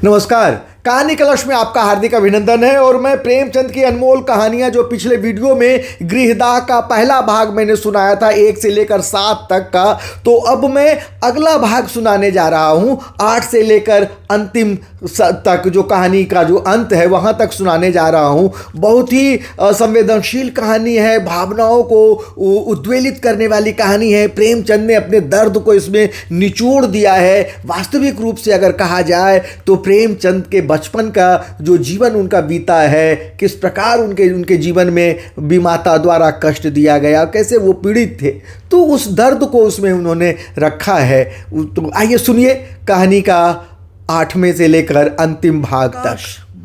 नमस्कार। कहानी कलश में आपका हार्दिक अभिनंदन है और मैं प्रेमचंद की अनमोल कहानियां जो पिछले वीडियो में गृहदाह का पहला भाग मैंने सुनाया था 1 से लेकर 7 तक का, तो अब मैं अगला भाग सुनाने जा रहा हूं 8 से लेकर अंतिम तक, जो कहानी का जो अंत है वहां तक सुनाने जा रहा हूं। बहुत ही संवेदनशील कहानी है, भावनाओं को उद्वेलित करने वाली कहानी है। प्रेमचंद ने अपने दर्द को इसमें निचोड़ दिया है। वास्तविक रूप से अगर कहा जाए तो प्रेमचंद के बचपन का जो जीवन उनका बीता है, किस प्रकार उनके जीवन में विमाता द्वारा कष्ट दिया गया, कैसे वो पीड़ित थे, तो उस दर्द को उसमें उन्होंने रखा है। तो आइए सुनिए कहानी का 8वें से लेकर अंतिम भाग तक।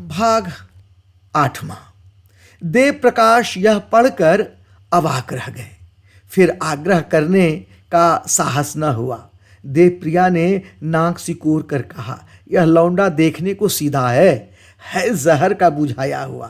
भाग 8वां। देव प्रकाश यह पढ़कर अवाक रह गए, फिर आग्रह करने का साहस न हुआ। देवप्रिया ने नाक सिकोड़ कर कहा, यह लौंडा देखने को सीधा है जहर का बुझाया हुआ,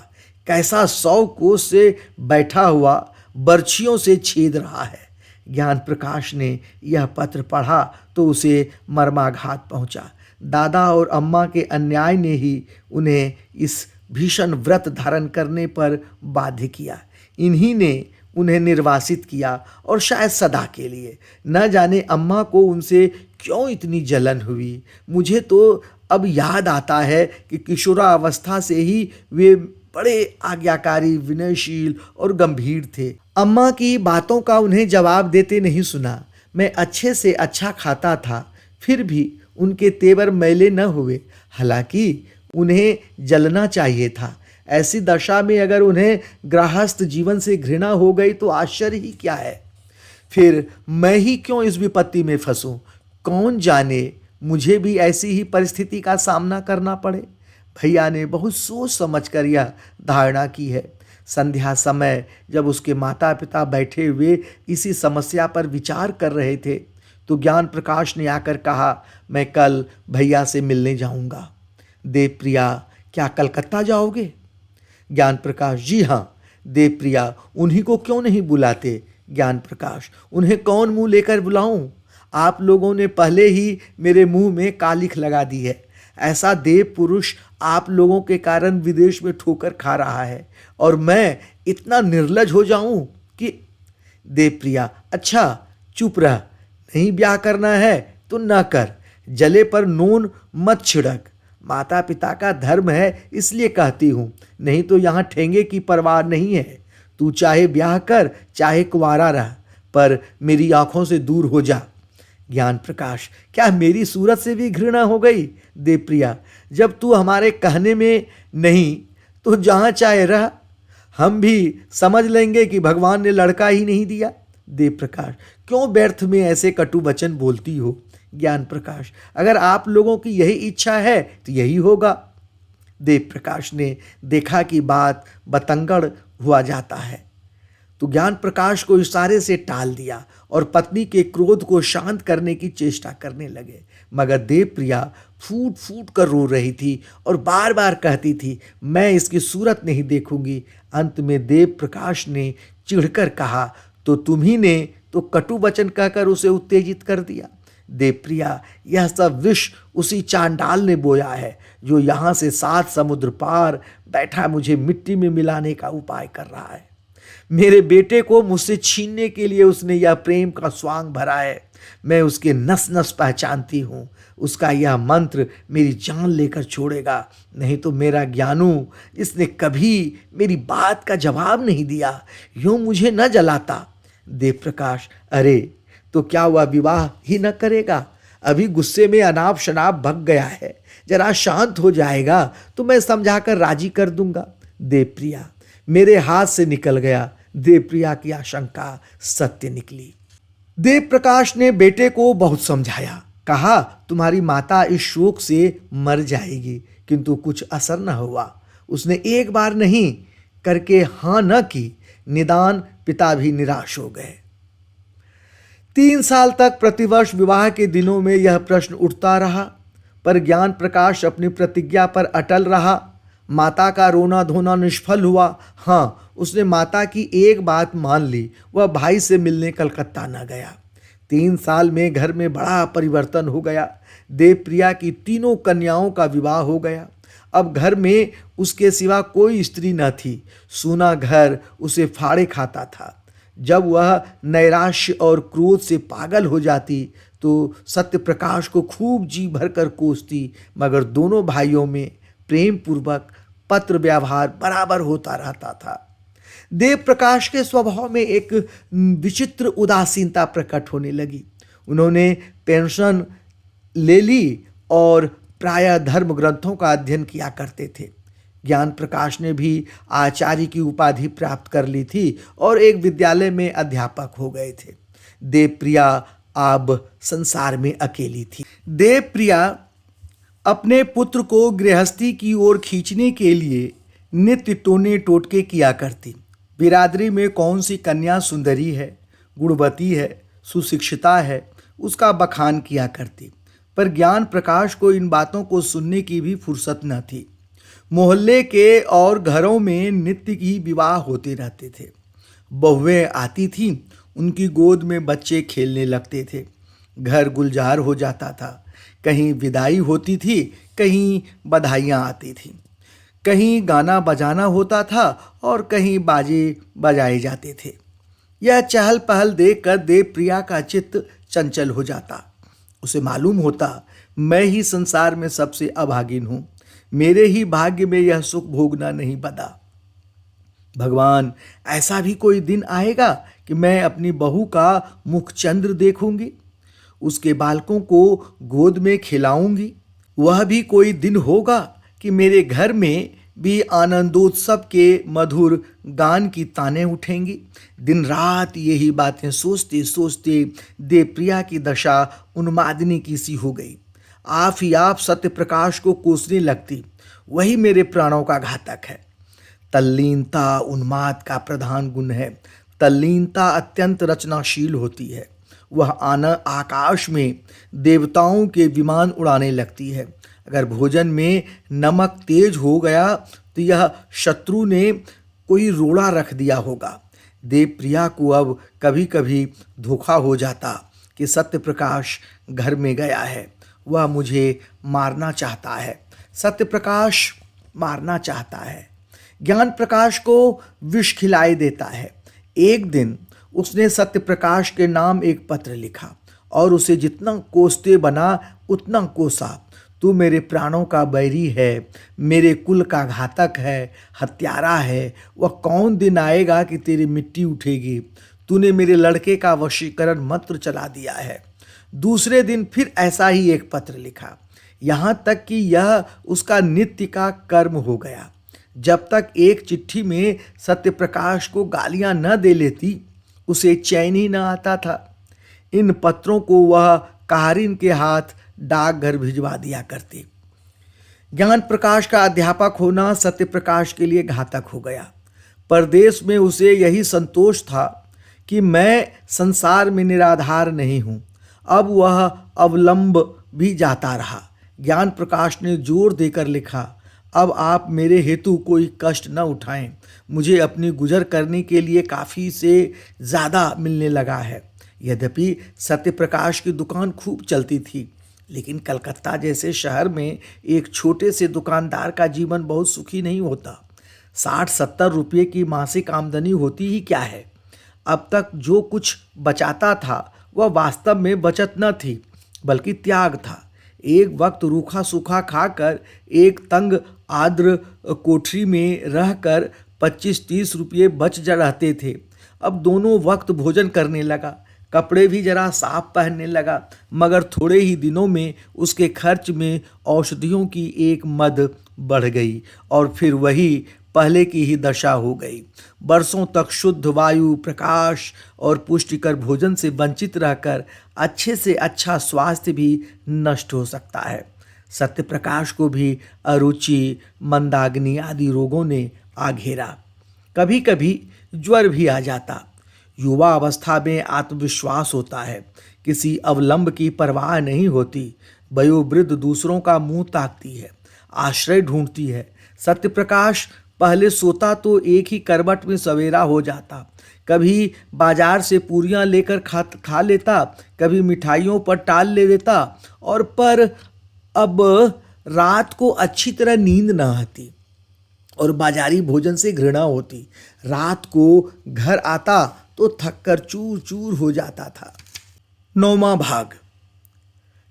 कैसा 100 कोस से बैठा हुआ बर्छियों से छेद रहा है। ज्ञान प्रकाश ने यह पत्र पढ़ा तो उसे मर्माघात पहुंचा। दादा और अम्मा के अन्याय ने ही उन्हें इस भीषण व्रत धारण करने पर बाध्य किया। इन्हीं ने उन्हें निर्वासित किया और शायद सदा के लिए। न जाने अम्मा को उनसे क्यों इतनी जलन हुई। मुझे तो अब याद आता है कि किशोरावस्था से ही वे बड़े आज्ञाकारी, विनयशील और गंभीर थे। अम्मा की बातों का उन्हें जवाब देते नहीं सुना। मैं अच्छे से अच्छा खाता था, फिर भी उनके तेवर मैले न हुए। हालांकि उन्हें जलना चाहिए था। ऐसी दशा में अगर उन्हें गृहस्थ जीवन से घृणा हो गई तो आश्चर्य ही क्या है। फिर मैं ही क्यों इस विपत्ति में फंसूं? कौन जाने मुझे भी ऐसी ही परिस्थिति का सामना करना पड़े। भैया ने बहुत सोच समझ कर यह धारणा की है। संध्या समय जब उसके माता पिता बैठे हुए इसी समस्या पर विचार कर रहे थे तो ज्ञान प्रकाश ने आकर कहा, मैं कल भैया से मिलने जाऊंगा। देवप्रिया, क्या कलकत्ता जाओगे? ज्ञान प्रकाश, जी हाँ। देवप्रिया, उन्हीं को क्यों नहीं बुलाते? ज्ञान प्रकाश, उन्हें कौन मुंह लेकर बुलाऊं? आप लोगों ने पहले ही मेरे मुंह में कालिख लगा दी है। ऐसा देव पुरुष आप लोगों के कारण विदेश में ठोकर खा रहा है और मैं इतना निर्लज हो जाऊं कि। देवप्रिया, अच्छा चुप रह, नहीं ब्याह करना है तो न कर, जले पर नून मत छिड़क। माता पिता का धर्म है इसलिए कहती हूँ, नहीं तो यहाँ ठेंगे की परवाह नहीं है। तू चाहे ब्याह कर चाहे कुंवारा रह, पर मेरी आंखों से दूर हो जा। ज्ञान प्रकाश, क्या मेरी सूरत से भी घृणा हो गई? देवप्रिया, जब तू हमारे कहने में नहीं तो जहाँ चाहे रह, हम भी समझ लेंगे कि भगवान ने लड़का ही नहीं दिया। देवप्रकाश, क्यों व्यर्थ में ऐसे कटु वचन बोलती हो? ज्ञान प्रकाश, अगर आप लोगों की यही इच्छा है तो यही होगा। देवप्रकाश ने देखा कि बात बतंगड़ हुआ जाता है तो ज्ञान प्रकाश को इशारे से टाल दिया और पत्नी के क्रोध को शांत करने की चेष्टा करने लगे। मगर देवप्रिया फूट फूट कर रो रही थी और बार बार कहती थी, मैं इसकी सूरत नहीं देखूंगी। अंत में देव प्रकाश ने चिढ़कर कहा, तो तुम्ही ने तो कटु वचन कहकर उसे उत्तेजित कर दिया। देवप्रिया, यह सब विष उसी चांडाल ने बोया है जो यहाँ से 7 समुद्र पार बैठा मुझे मिट्टी में मिलाने का उपाय कर रहा है। मेरे बेटे को मुझसे छीनने के लिए उसने यह प्रेम का स्वांग भरा है। मैं उसके नस नस पहचानती हूँ। उसका यह मंत्र मेरी जान लेकर छोड़ेगा। नहीं तो मेरा ज्ञानू, इसने कभी मेरी बात का जवाब नहीं दिया, यूं मुझे न जलाता। देवप्रकाश, अरे तो क्या वह विवाह ही न करेगा? अभी गुस्से में अनाप शनाप भग गया है, जरा शांत हो जाएगा तो मैं समझाकर राजी कर दूंगा। देवप्रिया, मेरे हाथ से निकल गया। देवप्रिया की आशंका सत्य निकली। देवप्रकाश ने बेटे को बहुत समझाया, कहा तुम्हारी माता इस शोक से मर जाएगी, किंतु कुछ असर न हुआ। उसने एक बार नहीं करके हाँ न की। निदान पिता भी निराश हो गए। 3 साल तक प्रतिवर्ष विवाह के दिनों में यह प्रश्न उठता रहा, पर ज्ञान प्रकाश अपनी प्रतिज्ञा पर अटल रहा। माता का रोना धोना निष्फल हुआ। हाँ, उसने माता की एक बात मान ली, वह भाई से मिलने कलकत्ता न गया। 3 साल में घर में बड़ा परिवर्तन हो गया। देवप्रिया की तीनों कन्याओं का विवाह हो गया। अब घर में उसके सिवा कोई स्त्री न थी। सूना घर उसे फाड़े खाता था। जब वह नैराश्य और क्रोध से पागल हो जाती तो सत्य प्रकाश को खूब जी भर कर कोसती, मगर दोनों भाइयों में प्रेम पूर्वक पत्र व्यवहार बराबर होता रहता था। देव प्रकाश के स्वभाव में एक विचित्र उदासीनता प्रकट होने लगी। उन्होंने पेंशन ले ली और प्रायः धर्म ग्रंथों का अध्ययन किया करते थे। ज्ञान प्रकाश ने भी आचार्य की उपाधि प्राप्त कर ली थी और एक विद्यालय में अध्यापक हो गए थे। देवप्रिया अब संसार में अकेली थी। देवप्रिया अपने पुत्र को गृहस्थी की ओर खींचने के लिए नित्य टोने टोटके किया करती। बिरादरी में कौन सी कन्या सुंदरी है, गुणवती है, सुशिक्षिता है, उसका बखान किया करती। पर ज्ञान प्रकाश को इन बातों को सुनने की भी फुर्सत न थी। मोहल्ले के और घरों में नित्य ही विवाह होते रहते थे। बहुएं आती थीं, उनकी गोद में बच्चे खेलने लगते थे। घर गुलजार हो जाता था। कहीं विदाई होती थी, कहीं बधाइयाँ आती थीं। कहीं गाना बजाना होता था और कहीं बाजे बजाए जाते थे। यह चहल पहल देखकर देवप्रिया का चित्त चंचल हो जाता। उसे मालूम होता, मैं ही संसार में सबसे अभागिन हूं, मेरे ही भाग्य में यह सुख भोगना नहीं बदा। भगवान, ऐसा भी कोई दिन आएगा कि मैं अपनी बहू का मुख चंद्र देखूंगी, उसके बालकों को गोद में खिलाऊंगी। वह भी कोई दिन होगा कि मेरे घर में भी आनंदोत्सव के मधुर गान की तानें उठेंगी। दिन रात यही बातें सोचते सोचते देवप्रिया की दशा उन्मादिनी की सी हो गई। आप ही आप सत्य प्रकाश को कोसने लगती। वही मेरे प्राणों का घातक है। तल्लीनता उन्माद का प्रधान गुण है। तल्लीनता अत्यंत रचनाशील होती है। वह आकाश में देवताओं के विमान उड़ाने लगती है। अगर भोजन में नमक तेज हो गया तो यह शत्रु ने कोई रोड़ा रख दिया होगा। देवप्रिया को अब कभी कभी धोखा हो जाता कि सत्य प्रकाश घर में गया है, वह मुझे मारना चाहता है। सत्य प्रकाश मारना चाहता है, ज्ञान प्रकाश को विष खिलाए देता है। एक दिन उसने सत्य प्रकाश के नाम एक पत्र लिखा और उसे जितना कोसते बना उतना कोसा। तू मेरे प्राणों का बैरी है, मेरे कुल का घातक है, हत्यारा है। वह कौन दिन आएगा कि तेरी मिट्टी उठेगी। तूने मेरे लड़के का वशीकरण मंत्र चला दिया है। दूसरे दिन फिर ऐसा ही एक पत्र लिखा, यहाँ तक कि यह उसका नित्य का कर्म हो गया। जब तक एक चिट्ठी में सत्य प्रकाश को गालियां न दे लेती उसे चैन ही न आता था। इन पत्रों को वह कहारिन के हाथ डाकघर भिजवा दिया करते। ज्ञान प्रकाश का अध्यापक होना सत्य प्रकाश के लिए घातक हो गया। परदेश में उसे यही संतोष था कि मैं संसार में निराधार नहीं हूँ। अब वह अवलंब भी जाता रहा। ज्ञान प्रकाश ने जोर देकर लिखा, अब आप मेरे हेतु कोई कष्ट न उठाएं। मुझे अपनी गुजर करने के लिए काफ़ी से ज़्यादा मिलने लगा है। यद्यपि सत्य प्रकाश की दुकान खूब चलती थी, लेकिन कलकत्ता जैसे शहर में एक छोटे से दुकानदार का जीवन बहुत सुखी नहीं होता। 60-70 रुपये की मासिक आमदनी होती ही क्या है। अब तक जो कुछ बचाता था वह वास्तव में बचत न थी बल्कि त्याग था। एक वक्त रूखा सूखा खाकर एक तंग आर्द्र कोठरी में रहकर 25-30 रुपये बच जा रहते थे। अब दोनों वक्त भोजन करने लगा, कपड़े भी जरा साफ पहनने लगा, मगर थोड़े ही दिनों में उसके खर्च में औषधियों की एक मद बढ़ गई और फिर वही पहले की ही दशा हो गई। बरसों तक शुद्ध वायु, प्रकाश और पुष्टिकर भोजन से वंचित रहकर अच्छे से अच्छा स्वास्थ्य भी नष्ट हो सकता है। सत्य प्रकाश को भी अरुचि, मंदाग्नि आदि रोगों ने आ घेरा। कभी कभी ज्वर भी आ जाता। युवा अवस्था में आत्मविश्वास होता है, किसी अवलंब की परवाह नहीं होती। वयोवृद्ध दूसरों का मुंह ताकती है, आश्रय ढूंढती है। सत्य प्रकाश पहले सोता तो एक ही करवट में सवेरा हो जाता। कभी बाजार से पूरियां लेकर खा लेता, कभी मिठाइयों पर टाल ले देता, और पर अब रात को अच्छी तरह नींद न आती और बाजारी भोजन से घृणा होती। रात को घर आता तो थककर चूर चूर हो जाता था। 9वां भाग।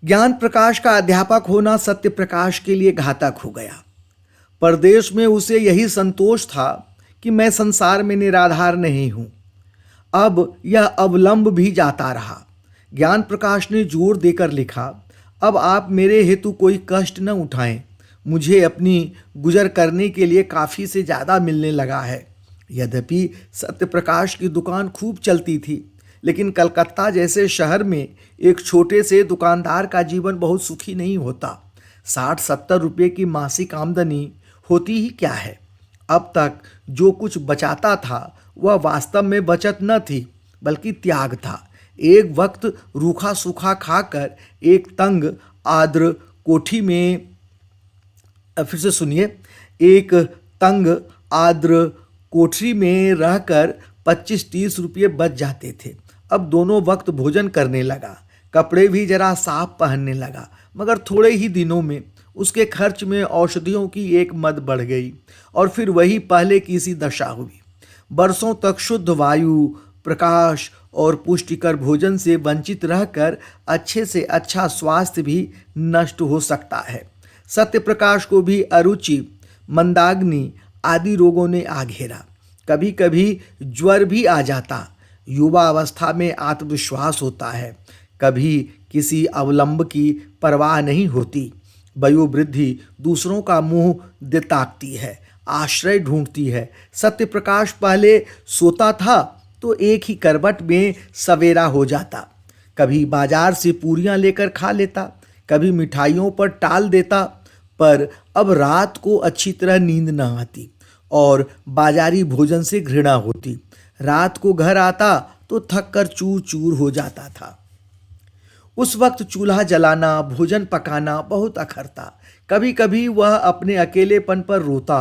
ज्ञान प्रकाश का अध्यापक होना सत्य प्रकाश के लिए घातक हो गया। परदेश में उसे यही संतोष था कि मैं संसार में निराधार नहीं हूं। अब यह अवलंब भी जाता रहा। ज्ञान प्रकाश ने जोर देकर लिखा, अब आप मेरे हेतु कोई कष्ट न उठाएं। मुझे अपनी गुजर करने के लिए काफ़ी से ज़्यादा मिलने लगा है। यद्यपि सत्य प्रकाश की दुकान खूब चलती थी, लेकिन कलकत्ता जैसे शहर में एक छोटे से दुकानदार का जीवन बहुत सुखी नहीं होता। 60-70 रुपये की मासिक आमदनी होती ही क्या है। अब तक जो कुछ बचाता था वह वास्तव में बचत न थी, बल्कि त्याग था। एक वक्त रूखा सूखा खाकर एक तंग आर्द्र कोठी में फिर से सुनिए, एक तंग आर्द्र कोठरी में रहकर 25-30 रुपये बच जाते थे। अब दोनों वक्त भोजन करने लगा, कपड़े भी जरा साफ पहनने लगा, मगर थोड़े ही दिनों में उसके खर्च में औषधियों की एक मद बढ़ गई और फिर वही पहले की सी दशा हुई। बरसों तक शुद्ध वायु, प्रकाश और पुष्टिकर भोजन से वंचित रहकर अच्छे से अच्छा स्वास्थ्य भी नष्ट हो सकता है। सत्य प्रकाश को भी अरुचि, मंदाग्नि आदि रोगों ने आ घेरा। कभी कभी ज्वर भी आ जाता। युवा अवस्था में आत्मविश्वास होता है, कभी किसी अवलंब की परवाह नहीं होती। वयोवृद्धि दूसरों का मुंह ताकती है, आश्रय ढूंढती है। सत्य प्रकाश पहले सोता था तो एक ही करवट में सवेरा हो जाता। कभी बाजार से पूरियां लेकर खा लेता, कभी मिठाइयों पर टाल देता, पर अब रात को अच्छी तरह नींद न आती और बाजारी भोजन से घृणा होती। रात को घर आता तो थक कर चूर चूर हो जाता था। उस वक्त चूल्हा जलाना, भोजन पकाना बहुत अखरता। कभी कभी वह अपने अकेलेपन पर रोता।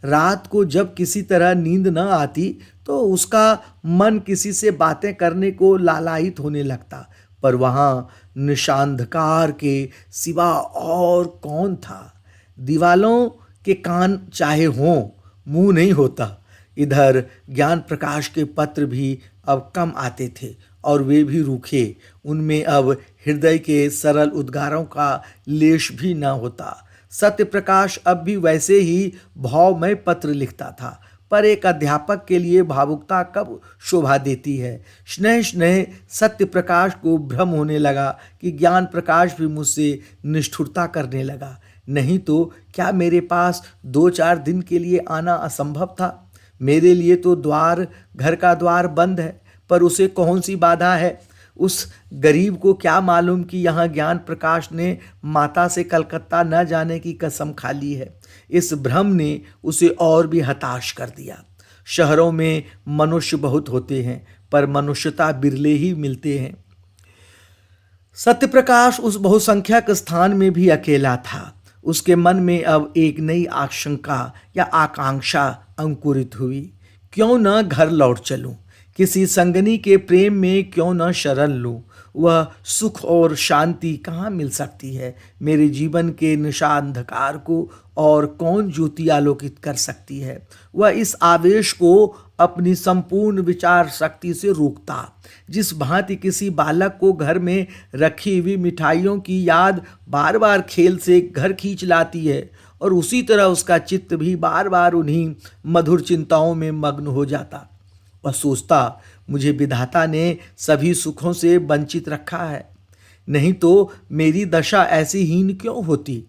रात को जब किसी तरह नींद न आती तो उसका मन किसी से बातें करने को लालायित होने लगता, पर वहाँ निशांधकार के सिवा और कौन था। दीवालों के कान चाहे हों, मुंह नहीं होता। इधर ज्ञान प्रकाश के पत्र भी अब कम आते थे और वे भी रूखे। उनमें अब हृदय के सरल उद्गारों का लेश भी न होता। सत्य प्रकाश अब भी वैसे ही भावमय पत्र लिखता था, पर एक अध्यापक के लिए भावुकता कब शोभा देती है। स्नेह स्नेह सत्य प्रकाश को भ्रम होने लगा कि ज्ञान प्रकाश भी मुझसे निष्ठुरता करने लगा। नहीं तो क्या मेरे पास 2-4 दिन के लिए आना असंभव था। मेरे लिए तो घर का द्वार बंद है, पर उसे कौन सी बाधा है। उस गरीब को क्या मालूम कि यहाँ ज्ञान प्रकाश ने माता से कलकत्ता न जाने की कसम खा ली है। इस भ्रम ने उसे और भी हताश कर दिया। शहरों में मनुष्य बहुत होते हैं, पर मनुष्यता बिरले ही मिलते हैं। सत्य प्रकाश उस बहुसंख्यक स्थान में भी अकेला था। उसके मन में अब एक नई आशंका या आकांक्षा अंकुरित हुई। क्यों न घर लौट चलूं, किसी संगनी के प्रेम में क्यों न शरण लूं। वह सुख और शांति कहाँ मिल सकती है। मेरे जीवन के निशांधकार को और कौन ज्योति आलोकित कर सकती है। वह इस आवेश को अपनी संपूर्ण विचार शक्ति से रोकता। जिस भांति किसी बालक को घर में रखी हुई मिठाइयों की याद बार बार खेल से घर खींच लाती है, और उसी तरह उसका चित्त भी बार बार उन्हीं मधुर चिंताओं में मग्न हो जाता। वह सोचता, मुझे विधाता ने सभी सुखों से वंचित रखा है, नहीं तो मेरी दशा ऐसी हीन क्यों होती।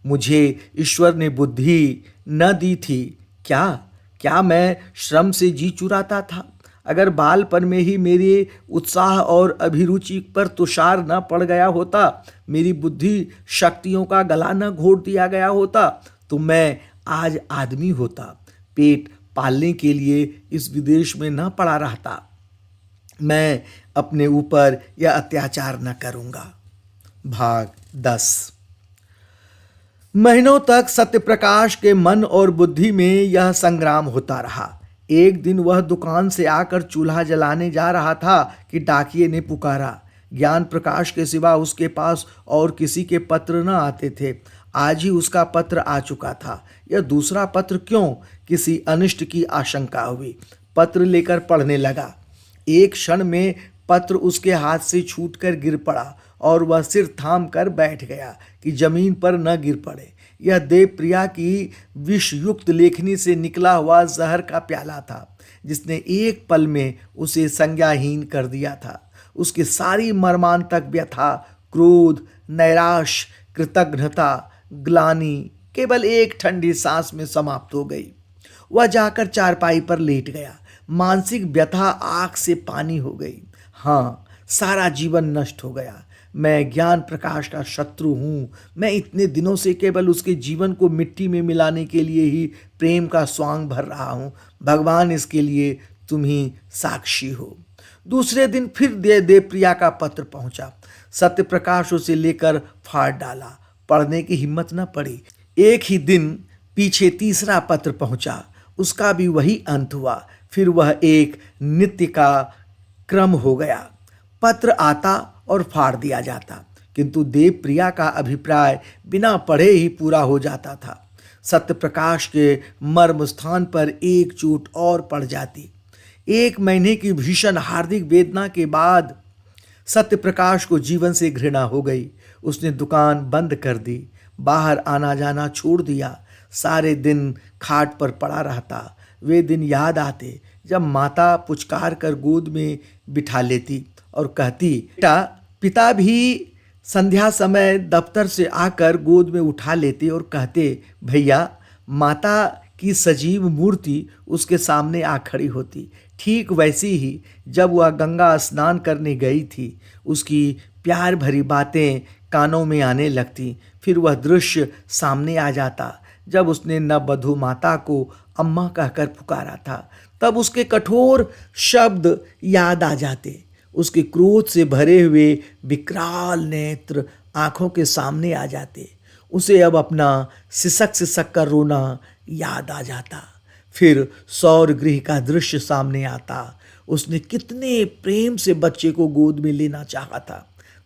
मुझे ईश्वर ने बुद्धि न दी थी क्या मैं श्रम से जी चुराता था। अगर बालपन में ही मेरे उत्साह और अभिरुचि पर तुषार न पड़ गया होता, मेरी बुद्धि शक्तियों का गला न घोट दिया गया होता, तो मैं आज आदमी होता, पेट पालने के लिए इस विदेश में न पड़ा रहता। मैं अपने ऊपर यह अत्याचार न करूँगा। भाग 10। महीनों तक सत्यप्रकाश के मन और बुद्धि में यह संग्राम होता रहा। एक दिन वह दुकान से आकर चूल्हा जलाने जा रहा था कि डाकिये ने पुकारा। ज्ञान प्रकाश के सिवा उसके पास और किसी के पत्र न आते थे। आज ही उसका पत्र आ चुका था। यह दूसरा पत्र क्यों? किसी अनिष्ट की आशंका हुई। पत्र लेकर पढ़ने लगा। एक क्षण में पत्र उसके हाथ से छूटकर गिर पड़ा और वह सिर थाम कर बैठ गया कि जमीन पर न गिर पड़े। यह देवप्रिया की विषयुक्त लेखनी से निकला हुआ जहर का प्याला था, जिसने एक पल में उसे संज्ञाहीन कर दिया था। उसकी सारी मर्मांतक व्यथा, क्रोध, नैराश्य, कृतघ्नता, ग्लानि केवल एक ठंडी सांस में समाप्त हो गई। वह जाकर चारपाई पर लेट गया। मानसिक व्यथा आंख से पानी हो गई। हाँ, सारा जीवन नष्ट हो गया। मैं ज्ञान प्रकाश का शत्रु हूँ। मैं इतने दिनों से केवल उसके जीवन को मिट्टी में मिलाने के लिए ही प्रेम का स्वांग भर रहा हूँ। भगवान, इसके लिए तुम ही साक्षी हो। दूसरे दिन फिर देवप्रिया का पत्र पहुंचा। सत्यप्रकाश उसे लेकर फाड़ डाला। पढ़ने की हिम्मत न पड़ी। एक ही दिन पीछे तीसरा पत्र पहुंचा। उसका भी वही अंत हुआ। फिर वह एक नित्य का क्रम हो गया। पत्र आता और फाड़ दिया जाता, किंतु देवप्रिया का अभिप्राय बिना पढ़े ही पूरा हो जाता था। सत्यप्रकाश के मर्म स्थान पर एक चोट और पड़ जाती। 1 महीने की भीषण हार्दिक वेदना के बाद सत्यप्रकाश को जीवन से घृणा हो गई। उसने दुकान बंद कर दी, बाहर आना जाना छोड़ दिया, सारे दिन खाट पर पड़ा रहता। वे दिन याद आते जब माता पुचकार कर गोद में बिठा लेती और कहती, बेटा। पिता भी संध्या समय दफ्तर से आकर गोद में उठा लेते और कहते, भैया। माता की सजीव मूर्ति उसके सामने आ खड़ी होती। ठीक वैसी ही जब वह गंगा स्नान करने गई थी, उसकी प्यार भरी बातें कानों में आने लगती। फिर वह दृश्य सामने आ जाता जब उसने नववधू माता को अम्मा कहकर पुकारा था। तब उसके कठोर शब्द याद आ जाते। उसके क्रोध से भरे हुए विकराल नेत्र आंखों के सामने आ जाते। उसे अब अपना सिसक सिसक कर रोना याद आ जाता। फिर सौर गृह का दृश्य सामने आता। उसने कितने प्रेम से बच्चे को गोद में लेना चाहा था।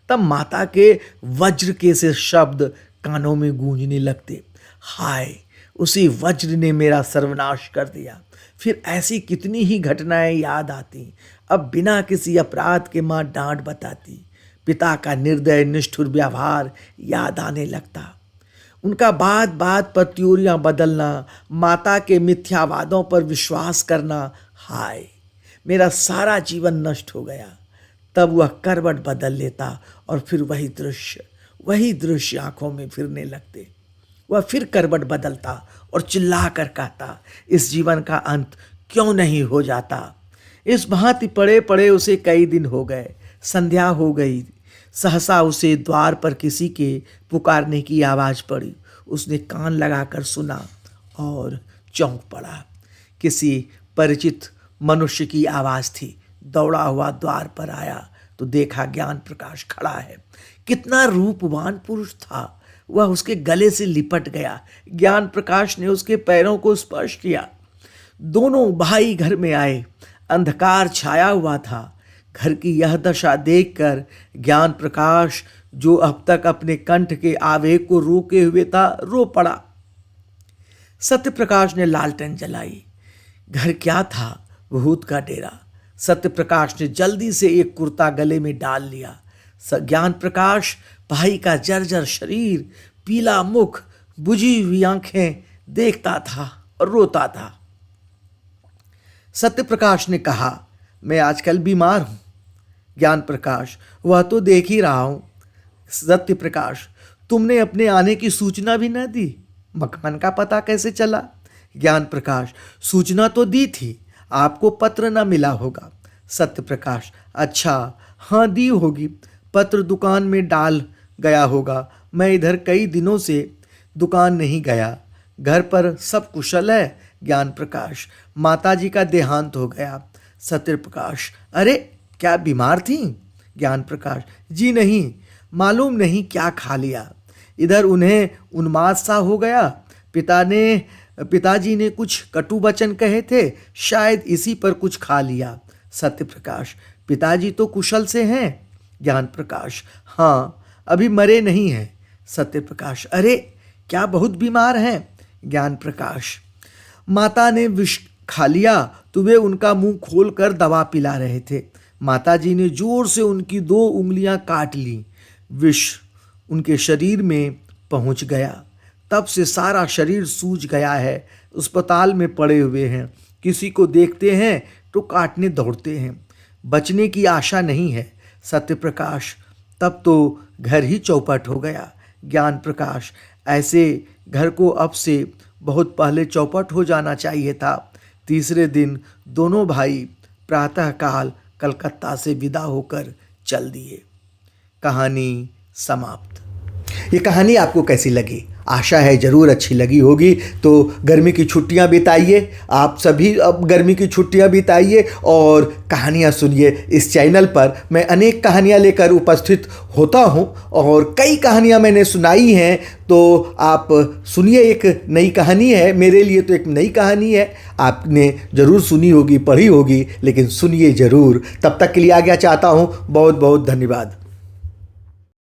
तब माता के वज्र के से शब्द कानों में गूंजने लगते। हाय, उसी वज्र ने मेरा सर्वनाश कर दिया। फिर ऐसी कितनी ही घटनाएं याद आती। अब बिना किसी अपराध के माँ डांट बताती। पिता का निर्दय निष्ठुर व्यवहार याद आने लगता। उनका बात बात पर त्योरियां बदलना, माता के मिथ्यावादों पर विश्वास करना। हाय, मेरा सारा जीवन नष्ट हो गया। तब वह करवट बदल लेता और फिर वही दृश्य आंखों में फिरने लगते। वह फिर करवट बदलता और चिल्ला कर कहता, इस जीवन का अंत क्यों नहीं हो जाता। इस भांति पड़े पड़े उसे कई दिन हो गए। संध्या हो गई। सहसा उसे द्वार पर किसी के पुकारने की आवाज़ पड़ी। उसने कान लगाकर सुना और चौंक पड़ा। किसी परिचित मनुष्य की आवाज़ थी। दौड़ा हुआ द्वार पर आया तो देखा ज्ञान प्रकाश खड़ा है। कितना रूपवान पुरुष था। वह उसके गले से लिपट गया। ज्ञान प्रकाश ने उसके पैरों को स्पर्श किया। दोनों भाई घर में आए। अंधकार छाया हुआ था। घर की यह दशा देखकर ज्ञान प्रकाश, जो अब तक अपने कंठ के आवेग को रोके हुए था, रो पड़ा। सत्यप्रकाश ने लालटेन जलाई। घर क्या था? भूत का डेरा। सत्यप्रकाश ने जल्दी से एक कुर्ता गले में डाल लिया। ज्ञान प्रकाश भाई का जर्जर शरीर, पीला मुख, बुझी हुई आंखें देखता था और रोता था। सत्यप्रकाश ने कहा, मैं आजकल बीमार हूं। ज्ञान प्रकाश, वह तो देख ही रहा हूं। सत्यप्रकाश, तुमने अपने आने की सूचना भी न दी। मकान का पता कैसे चला? ज्ञान प्रकाश, सूचना तो दी थी, आपको पत्र न मिला होगा। सत्यप्रकाश, अच्छा, हाँ दी होगी। पत्र दुकान में डाल गया होगा। मैं इधर कई दिनों से दुकान नहीं गया। घर पर सब कुशल है? ज्ञान प्रकाश, माताजी का देहांत हो गया। सत्यप्रकाश, अरे क्या बीमार थी? ज्ञान प्रकाश, जी नहीं, मालूम नहीं क्या खा लिया। इधर उन्हें उन्माद सा हो गया। पिताजी ने कुछ कटु वचन कहे थे, शायद इसी पर कुछ खा लिया। सत्य प्रकाश, पिताजी तो कुशल से हैं। ज्ञान प्रकाश, हाँ, अभी मरे नहीं हैं। सत्य प्रकाश, अरे क्या बहुत बीमार हैं? ज्ञान प्रकाश, माता ने विष खा लिया तो वे उनका मुंह खोलकर दवा पिला रहे थे। माताजी ने जोर से उनकी 2 उंगलियां काट ली। विष उनके शरीर में पहुंच गया। तब से सारा शरीर सूज गया है। अस्पताल में पड़े हुए हैं। किसी को देखते हैं तो काटने दौड़ते हैं। बचने की आशा नहीं है। सत्य प्रकाश, तब तो घर ही चौपट हो गया। ज्ञान प्रकाश, ऐसे घर को अब से बहुत पहले चौपट हो जाना चाहिए था। तीसरे दिन दोनों भाई प्रातःकाल कलकत्ता से विदा होकर चल दिए। कहानी समाप्त। ये कहानी आपको कैसी लगी? आशा है ज़रूर अच्छी लगी होगी। तो गर्मी की छुट्टियां बिताइए, आप सभी अब गर्मी की छुट्टियां बिताइए और कहानियां सुनिए। इस चैनल पर मैं अनेक कहानियां लेकर उपस्थित होता हूं और कई कहानियां मैंने सुनाई हैं। तो आप सुनिए, एक नई कहानी है मेरे लिए, तो एक नई कहानी है। आपने ज़रूर सुनी होगी, पढ़ी होगी, लेकिन सुनिए ज़रूर। तब तक के लिए आज्ञा चाहता हूँ। बहुत बहुत धन्यवाद।